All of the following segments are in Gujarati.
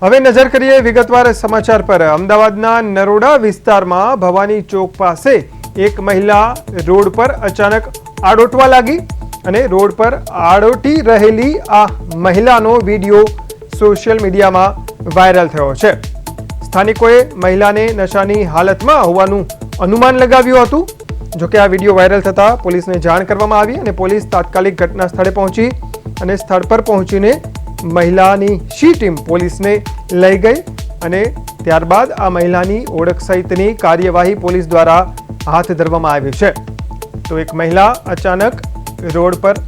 હવે નજર કરીએ વિગતવાર સમાચાર પર। અમદાવાદના નરોડા વિસ્તારમાં ભવાની ચોક પાસે એક મહિલા રોડ પર અચાનક આડોટવા લાગી અને રોડ પર આડોટી રહેલી આ મહિલાનો વિડીયો સોશિયલ મીડિયામાં વાયરલ થયો છે। સ્થાનિકોએ મહિલાને નશાની હાલતમાં હોવાનું અનુમાન લગાવ્યું હતું। જો કે આ વિડીયો વાયરલ થતા પોલીસને જાણ કરવામાં આવી અને પોલીસ તાત્કાલિક ઘટના સ્થળે પહોંચી અને સ્થળ પર પહોંચીને મહિલાની સી ટીમ પોલીસને લઈ ગઈ અને ત્યારબાદ આ મહિલાની ઓળખ સહિતની કાર્યવાહી પોલીસ દ્વારા હાથ ધરવામાં આવી છે। તો એક મહિલા અચાનક રોડ પર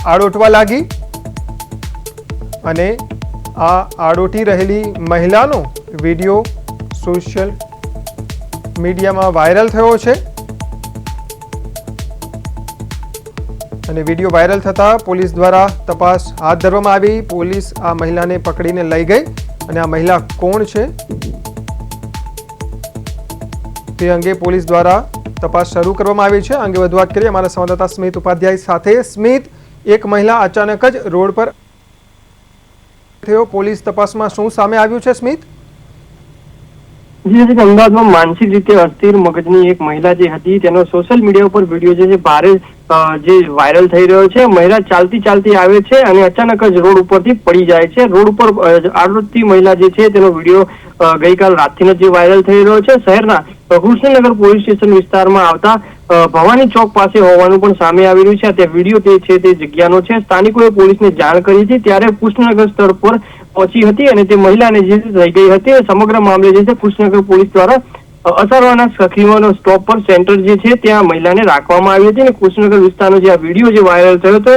આડોટવા લાગી અને આ આડોટી રહેલી મહિલાનો વિડીયો સોશિયલ મીડિયામાં વાયરલ થયો છે અને વિડીયો વાયરલ થતા પોલીસ દ્વારા તપાસ હાથ ધરવામાં આવી। પોલીસ આ મહિલાને પકડીને લઈ ગઈ અને આ મહિલા કોણ છે તે અંગે પોલીસ દ્વારા તપાસ શરૂ કરવામાં આવી છે। આ અંગે વધુ વાત કરીએ અમારા સંવાદદાતા સ્મિત ઉપાધ્યાય સાથે। સ્મિત, એક મહિલા અચાનક જ રોડ પર થયો, પોલીસ તપાસમાં શું સામે આવ્યું છે સ્મિત? અમદાવાદમાં માનસિક રીતે અસ્થિર મગજની એક મહિલા જે હતી તેનો સોશિયલ મીડિયા ઉપર વિડીયો જે ભારે જે વાયરલ થઈ રહ્યો છે। મહિલા ચાલતી આવે છે અને અચાનક જ રોડ ઉપરથી પડી જાય છે। રોડ ઉપર આડોટતી મહિલા જે છે તેનો વિડીયો ગઈકાલ રાતથી જે વાયરલ થઈ રહ્યો છે। શહેરના કૃષ્ણનગર પોલીસ સ્ટેશન વિસ્તારમાં આવતા ભવાની ચોક પાસે હોવાનું પણ સામે આવી રહ્યું છે। તે વિડીયો તે જગ્યાનો છે। સ્થાનિકોએ પોલીસને જાણ કરી હતી ત્યારે કૃષ્ણનગર સ્થળ પર પહોંચી હતી અને તે મહિલાને જે થઈ ગઈ હતી। સમગ્ર મામલે જે છે કૃષ્ણનગર પોલીસ દ્વારા અસારવાના સખીઓનો સ્ટોપ પર સેન્ટર જે છે ત્યાં મહિલાને રાખવામાં આવી હતી અને કૃષ્ણનગર વિસ્તારનો જે આ વિડીયો જે વાયરલ થયો હતો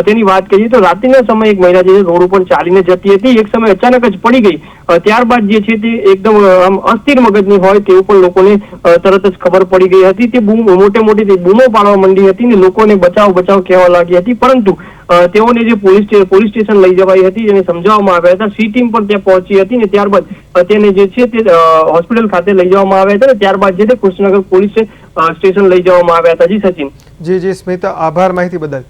તેની વાત કરીએ તો રાત્રિના સમયે એક મહિલા જે રોડ ઉપર ચાલીને જતી હતી, એક સમય અચાનક જ પડી ગઈ। ત્યારબાદ જે છે તે એકદમ અસ્થિર મગજની હોય તેવું પણ લોકોને તરત જ ખબર પડી ગઈ હતી। તે મોટી બૂમો પાડવા માંડી હતી અને લોકોને બચાવ કહેવા લાગી હતી, પરંતુ તેઓને જે પોલીસ સ્ટેશન લઈ જવાઈ હતી જેને સમજાવવામાં આવ્યા હતા। સી ટીમ પણ ત્યાં પહોંચી હતી અને ત્યારબાદ તેને જે છે તે હોસ્પિટલ ખાતે લઈ જવામાં આવ્યા હતા અને ત્યારબાદ જે તે કૃષ્ણનગર પોલીસ સ્ટેશન લઈ જવામાં આવ્યા હતા। જી સચિન। જી સ્મિત, આભાર માહિતી બદલ।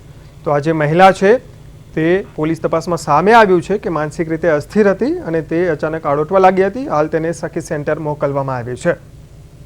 તો આ જે મહિલા છે તે પોલીસ તપાસમાં સામે આવ્યું છે કે માનસિક રીતે અસ્થિર હતી અને તે અચાનક આડોટવા લાગી હતી। હાલ તેને સખી સેન્ટર મોકલવામાં આવ્યું છે।